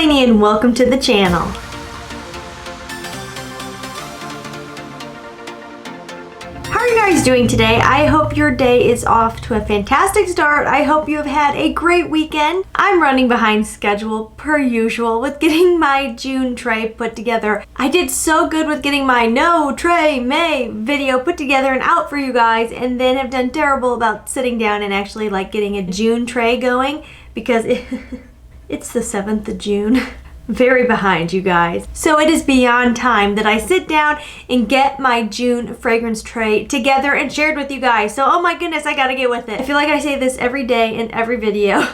Laynie and welcome to the channel. How are you guys doing today? I hope your day is off to a fantastic start. I hope you have had a great weekend. I'm running behind schedule per usual with getting my June tray put together. I did so good with getting my No Tray May video put together and out for you guys, and then have done terrible about sitting down and actually getting a June tray going because it's the 7th of June. Very behind, you guys. So it is beyond time that I sit down and get my June fragrance tray together and shared with you guys. So oh my goodness, I gotta get with it. I feel like I say this every day in every video,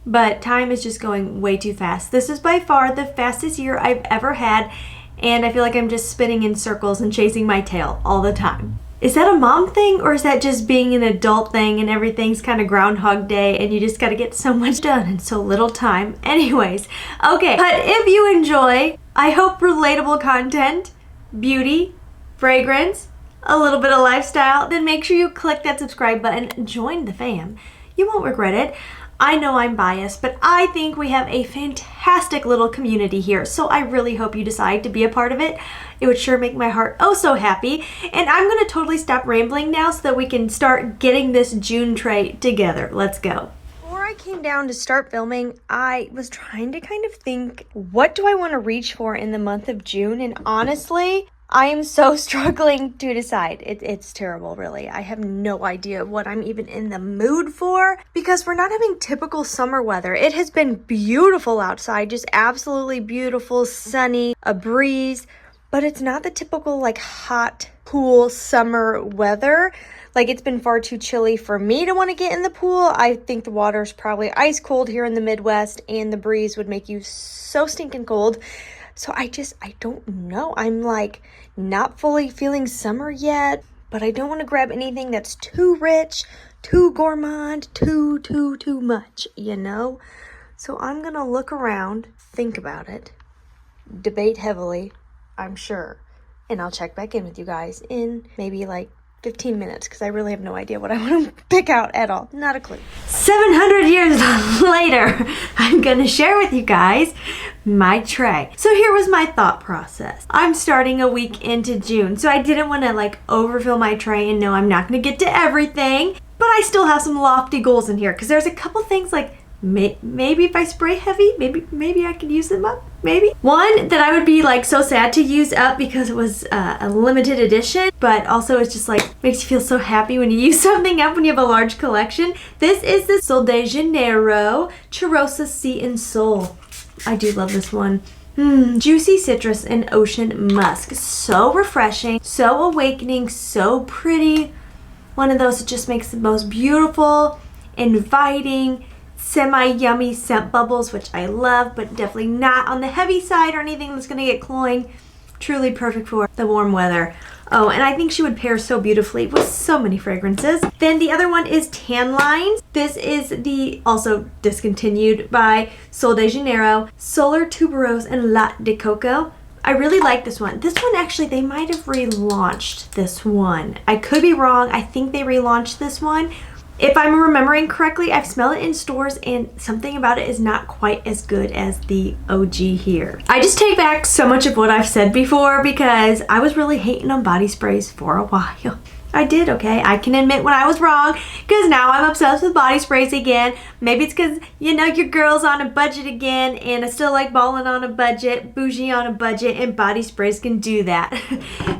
but time is just going way too fast. This is by far the fastest year I've ever had, and I feel like I'm just spinning in circles and chasing my tail all the time. Is that a mom thing, or is that just being an adult thing and everything's kind of Groundhog Day and you just got to get so much done in so little time? Anyways, okay, but if you enjoy, I hope, relatable content, beauty, fragrance, a little bit of lifestyle, then make sure you click that subscribe button and join the fam. You won't regret it. I know I'm biased, but I think we have a fantastic little community here, so I really hope you decide to be a part of it. It would sure make my heart oh so happy. And I'm gonna totally stop rambling now so that we can start getting this June tray together. Let's go. Before I came down to start filming, I was trying to kind of think, what do I want to reach for in the month of June? And honestly, I am so struggling to decide. It's terrible, really. I have no idea what I'm even in the mood for because we're not having typical summer weather. It has been beautiful outside, just absolutely beautiful, sunny, a breeze, but it's not the typical hot, cool summer weather. It's been far too chilly for me to want to get in the pool. I think the water's probably ice cold here in the Midwest, and the breeze would make you so stinking cold. So I don't know. I'm not fully feeling summer yet, but I don't want to grab anything that's too rich, too gourmand, too much, you know? So I'm going to look around, think about it, debate heavily, I'm sure, and I'll check back in with you guys in maybe 15 minutes because I really have no idea what I want to pick out at all. Not a clue. 700 years later, I'm going to share with you guys my tray. So here was my thought process. I'm starting a week into June, so I didn't want to overfill my tray, and no, I'm not going to get to everything, but I still have some lofty goals in here because there's a couple things maybe if I spray heavy, maybe I could use them up. Maybe. One that I would be so sad to use up because it was a limited edition, but also it's just makes you feel so happy when you use something up when you have a large collection. This is the Sol de Janeiro Cheirosa Sea and Soul. I do love this one. Juicy citrus and ocean musk. So refreshing, so awakening, so pretty. One of those that just makes the most beautiful, inviting, semi-yummy scent bubbles, which I love, but definitely not on the heavy side or anything that's gonna get cloying. Truly perfect for the warm weather. Oh, and I think she would pair so beautifully with so many fragrances. Then the other one is Tan Lines. This is the also discontinued by Sol de Janeiro, Solar Tuberose and Latte de Coco. I really like this one. This one actually, they might have relaunched this one. I could be wrong. I think they relaunched this one. If I'm remembering correctly, I've smelled it in stores and something about it is not quite as good as the OG here. I just take back so much of what I've said before because I was really hating on body sprays for a while. I did, okay? I can admit when I was wrong because now I'm obsessed with body sprays again. Maybe it's because, your girl's on a budget again, and I still like balling on a budget, bougie on a budget, and body sprays can do that.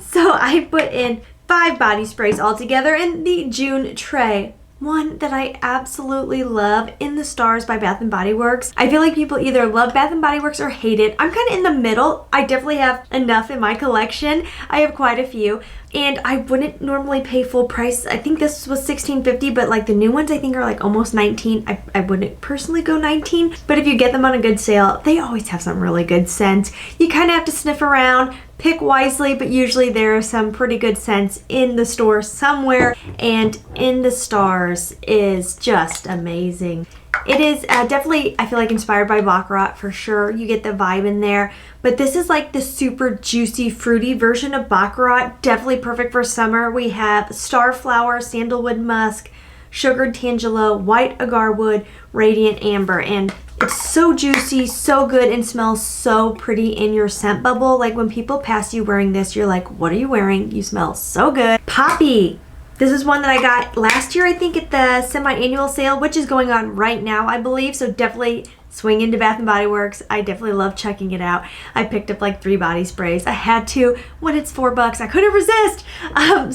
So I put in 5 body sprays altogether in the June tray. One that I absolutely love, In the Stars by Bath & Body Works. I feel like people either love Bath & Body Works or hate it. I'm kind of in the middle. I definitely have enough in my collection. I have quite a few. And I wouldn't normally pay full price. I think this was $16.50, but the new ones I think are almost $19. I wouldn't personally go $19, but if you get them on a good sale, they always have some really good scents. You kind of have to sniff around, pick wisely, but usually there are some pretty good scents in the store somewhere, and In the Stars is just amazing. It is definitely, I feel inspired by Baccarat for sure. You get the vibe in there. But this is the super juicy, fruity version of Baccarat. Definitely perfect for summer. We have Starflower, Sandalwood Musk, Sugared Tangelo, White Agarwood, Radiant Amber. And It's so juicy, so good, and smells so pretty in your scent bubble. Like when people pass you wearing this, you're like, what are you wearing? You smell so good. Poppy. This is one that I got last year, I think, at the semi-annual sale, which is going on right now, I believe. So definitely swing into Bath & Body Works. I definitely love checking it out. I picked up like 3 body sprays. I had to. When it's $4, I couldn't resist.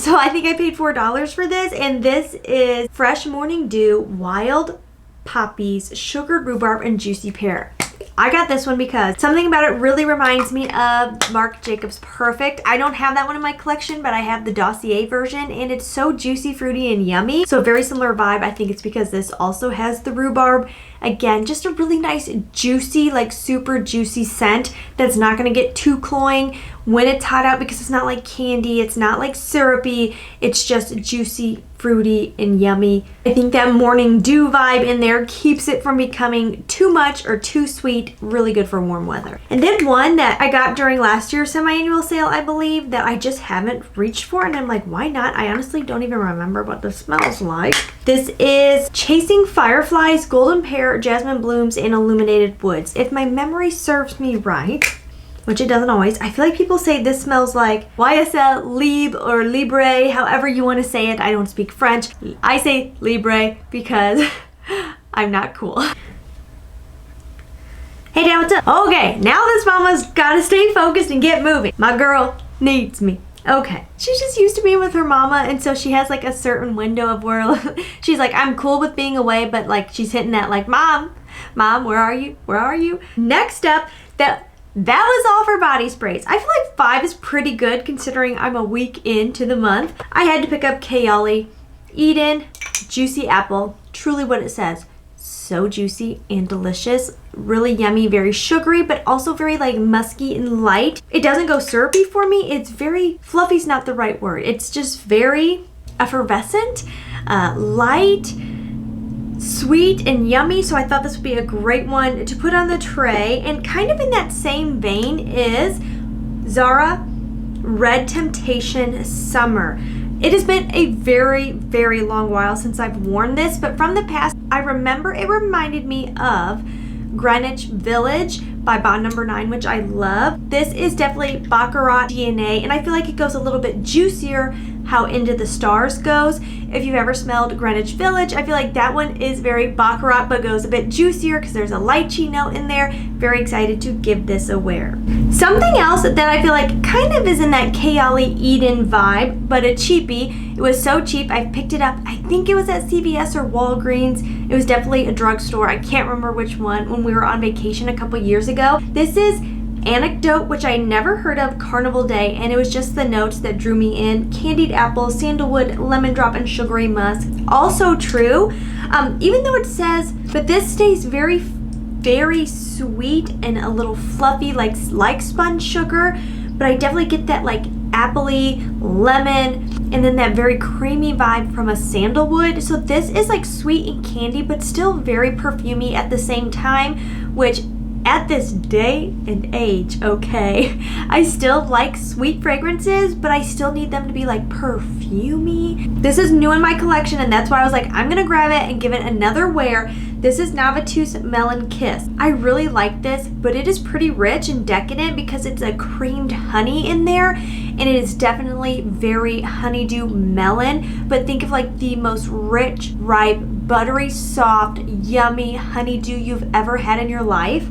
So I think I paid $4 for this. And this is Fresh Morning Dew Wild Poppies Sugared Rhubarb and Juicy Pear. I got this one because something about it really reminds me of Marc Jacobs Perfect. I don't have that one in my collection, but I have the Dossier version, and it's so juicy, fruity, and yummy. So very similar vibe. I think it's because this also has the rhubarb. Again, just a really nice, juicy, like super juicy scent that's not going to get too cloying when it's hot out, because it's not like candy, it's not like syrupy, it's just juicy, fruity, and yummy. I think that morning dew vibe in there keeps it from becoming too much or too sweet. Really good for warm weather. And then one that I got during last year's semi-annual sale, I believe, that I just haven't reached for, and I'm like, why not? I honestly don't even remember what this smells like. This is Chasing Fireflies, Golden Pear, Jasmine Blooms, and Illuminated Woods. If my memory serves me right, which it doesn't always, I feel like people say this smells like YSL Libre or Libre, however you want to say it. I don't speak French. I say Libre because I'm not cool. Hey Dad, what's up? Okay, now this mama's gotta stay focused and get moving. My girl needs me. Okay, she's just used to being with her mama, and so she has like a certain window of where she's like, I'm cool with being away, but like she's hitting that like, Mom, where are you? Where are you? Next up, that was all for body sprays. I feel like 5 is pretty good considering I'm a week into the month. I had to pick up Kayali Eden Juicy Apple. Truly what it says. So juicy and delicious. Really yummy, very sugary, but also very like musky and light. It doesn't go syrupy for me. It's very, fluffy's not the right word. It's just very effervescent, light, sweet, and yummy. So I thought this would be a great one to put on the tray. And kind of in that same vein is Zara Red Temptation Summer. It has been a very, very long while since I've worn this, but from the past, I remember it reminded me of Greenwich Village by Bond Number 9, which I love. This is definitely Baccarat DNA, and I feel like it goes a little bit juicier how Into the Stars goes. If you've ever smelled Greenwich Village, I feel like that one is very Baccarat, but goes a bit juicier because there's a lychee note in there. Very excited to give this a wear. Something else that I feel like kind of is in that Kayali Eden vibe, but a cheapie. It was so cheap, I picked it up. I think it was at CVS or Walgreens. It was definitely a drugstore. I can't remember which one, when we were on vacation a couple years ago. This is Anecdote, which I never heard of, Carnival Day, and it was just the notes that drew me in. Candied apple, sandalwood, lemon drop, and sugary musk. Also true, even though it says, but this stays very, very sweet and a little fluffy, like spun sugar, but I definitely get that like appley, lemon, and then that very creamy vibe from a sandalwood. So this is like sweet and candy, but still very perfumey at the same time, which at this day and age, okay, I still like sweet fragrances, but I still need them to be like perfumey. This is new in my collection, and that's why I was like, I'm gonna grab it and give it another wear. This is Navitus Melon Kiss. I really like this, but it is pretty rich and decadent because it's a creamed honey in there, and it is definitely very honeydew melon, but think of like the most rich, ripe, buttery, soft, yummy honeydew you've ever had in your life.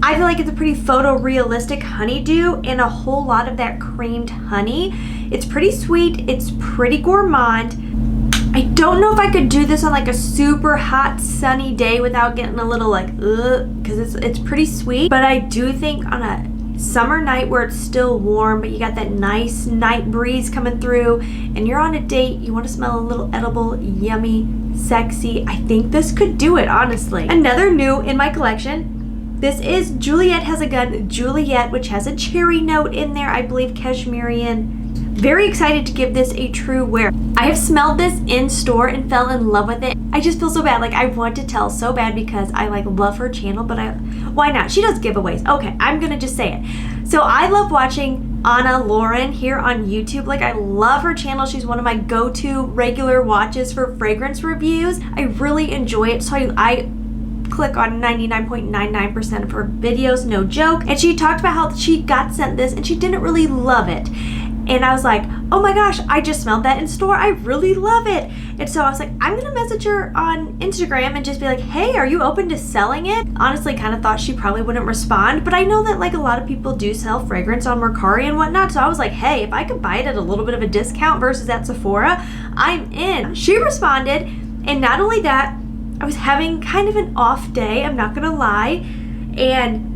I feel like it's a pretty photorealistic honeydew and a whole lot of that creamed honey. It's pretty sweet, it's pretty gourmand. I don't know if I could do this on like a super hot sunny day without getting a little like ugh, because it's pretty sweet. But I do think on a summer night where it's still warm, but you got that nice night breeze coming through and you're on a date, you want to smell a little edible, yummy, sexy, I think this could do it, honestly. Another new in my collection, this is Juliet Has a Gun Juliet, which has a cherry note in there, I believe cashmerian. Very excited to give this a true wear. I have smelled this in store and fell in love with it. I just feel so bad, like I want to tell so bad because I like love her channel, but why not? She does giveaways. Okay, I'm gonna just say it. So I love watching Anna Lauren here on YouTube. Like I love her channel. She's one of my go-to regular watches for fragrance reviews. I really enjoy it. So I click on 99.99% of her videos, no joke. And she talked about how she got sent this and she didn't really love it. And I was like, oh my gosh, I just smelled that in store. I really love it. And so I was like, I'm gonna message her on Instagram and just be like, hey, are you open to selling it? Honestly, kind of thought she probably wouldn't respond, but I know that like a lot of people do sell fragrance on Mercari and whatnot. So I was like, hey, if I could buy it at a little bit of a discount versus at Sephora, I'm in. She responded, and not only that, I was having kind of an off day, I'm not gonna lie, and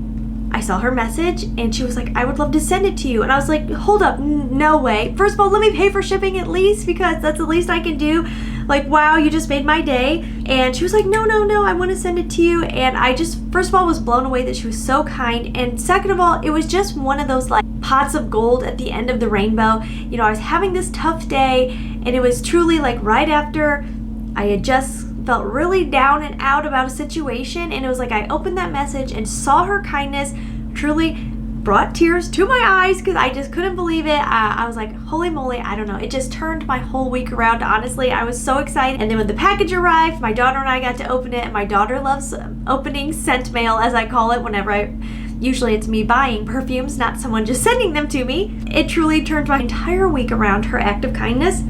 I saw her message and she was like, I would love to send it to you. And I was like, hold up, no way. First of all, let me pay for shipping at least, because that's the least I can do. Like, wow, you just made my day. And she was like, no, I want to send it to you. And I just, first of all, was blown away that she was so kind. And second of all, it was just one of those like pots of gold at the end of the rainbow. You know, I was having this tough day and it was truly like right after I had just felt really down and out about a situation, and it was like I opened that message and saw her kindness truly brought tears to my eyes because I just couldn't believe it. I was like, holy moly, I don't know. It just turned my whole week around, honestly. I was so excited. And then when the package arrived, my daughter and I got to open it, and my daughter loves opening scent mail, as I call it, whenever usually it's me buying perfumes, not someone just sending them to me. It truly turned my entire week around, her act of kindness.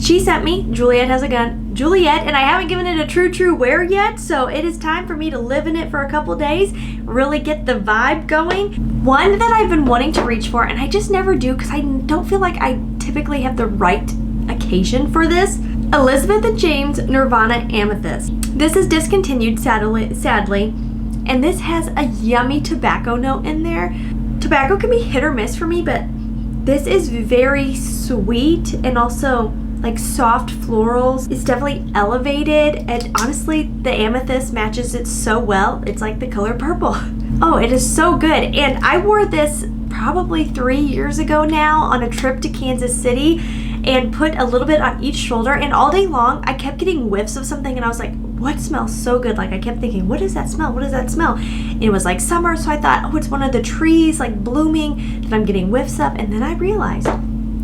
She sent me Juliet Has a Gun, Juliet, and I haven't given it a true wear yet, so it is time for me to live in it for a couple days, really get the vibe going. One that I've been wanting to reach for, and I just never do because I don't feel like I typically have the right occasion for this. Elizabeth & James Nirvana Amethyst. This is discontinued, sadly, and this has a yummy tobacco note in there. Tobacco can be hit or miss for me, but this is very sweet and also like soft florals. It's definitely elevated, and honestly the amethyst matches it so well. It's like the color purple. Oh, it is so good. And I wore this probably 3 years ago now on a trip to Kansas City and put a little bit on each shoulder, and all day long I kept getting whiffs of something and I was like, what smells so good? Like I kept thinking, what does that smell? What does that smell? And it was like summer, so I thought, oh, it's one of the trees like blooming that I'm getting whiffs of, and then I realized,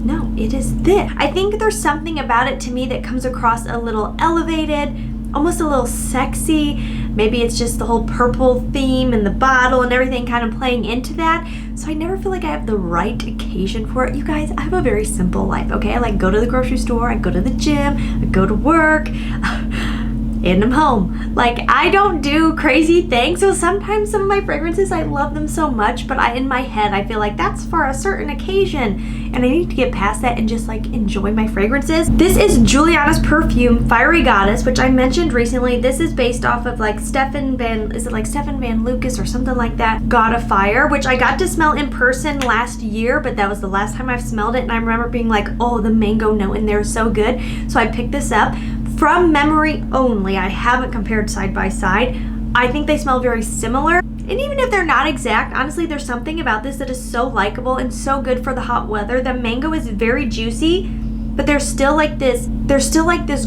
no, it is this. I think there's something about it to me that comes across a little elevated, almost a little sexy. Maybe it's just the whole purple theme and the bottle and everything kind of playing into that. So I never feel like I have the right occasion for it. You guys, I have a very simple life, okay? I like go to the grocery store, I go to the gym, I go to work, and I'm home. Like, I don't do crazy things. So sometimes some of my fragrances, I love them so much, but in my head, I feel like that's for a certain occasion. And I need to get past that and just like enjoy my fragrances. This is Juliana's Perfume Fiery Goddess, which I mentioned recently. This is based off of like Stefan Van Lucas or something like that, God of Fire, which I got to smell in person last year, but that was the last time I've smelled it. And I remember being like, oh, the mango note in there is so good. So I picked this up. From memory only, I haven't compared side by side. I think they smell very similar. And even if they're not exact, honestly, there's something about this that is so likable and so good for the hot weather. The mango is very juicy, but there's still like this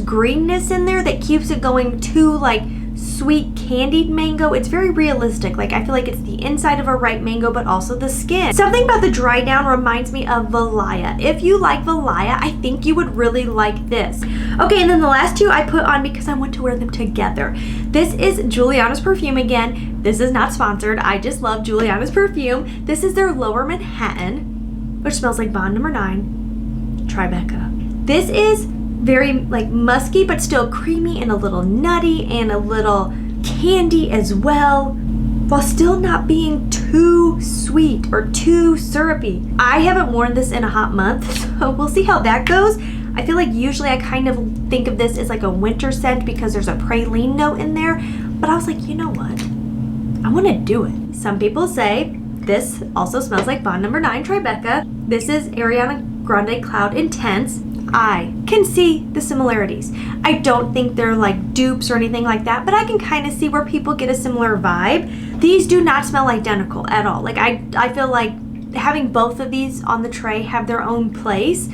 greenness in there that keeps it going to like sweet candied mango. It's very realistic. Like I feel like it's the inside of a ripe mango, but also the skin. Something about the dry down reminds me of Valaya. If you like Valaya, I think you would really like this. Okay, and then the last two I put on because I want to wear them together. This is Juliana's Perfume again. This is not sponsored. I just love Juliana's Perfume. This is their Lower Manhattan, which smells like Bond Number 9, Tribeca. This is very like musky, but still creamy and a little nutty and a little candy as well, while still not being too sweet or too syrupy. I haven't worn this in a hot month, so we'll see how that goes. I feel like usually I kind of think of this as like a winter scent because there's a praline note in there, but I was like, you know what? I want to do it. Some people say this also smells like Bond Number 9 Tribeca. This is Ariana Grande Cloud Intense. I can see the similarities. I don't think they're like dupes or anything like that, but I can kind of see where people get a similar vibe. These do not smell identical at all. Like I feel like having both of these on the tray have their own place.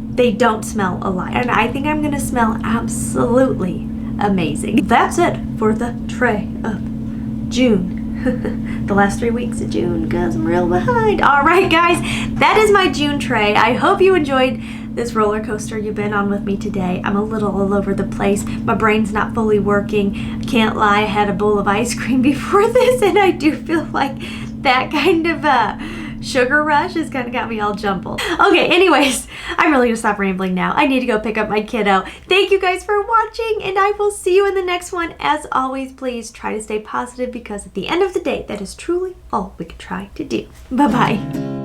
They don't smell alike, and I think I'm gonna smell absolutely amazing. That's it for the tray of June the last 3 weeks of June because I'm real behind. All right, guys, that is my June tray. I hope you enjoyed this roller coaster you've been on with me today. I'm a little all over the place. My brain's not fully working. I can't lie, I had a bowl of ice cream before this, and I do feel like that kind of sugar rush has kind of got me all jumbled. Okay, anyways, I'm really gonna stop rambling now. I need to go pick up my kiddo. Thank you guys for watching, and I will see you in the next one. As always, please try to stay positive because at the end of the day, that is truly all we can try to do. Bye-bye.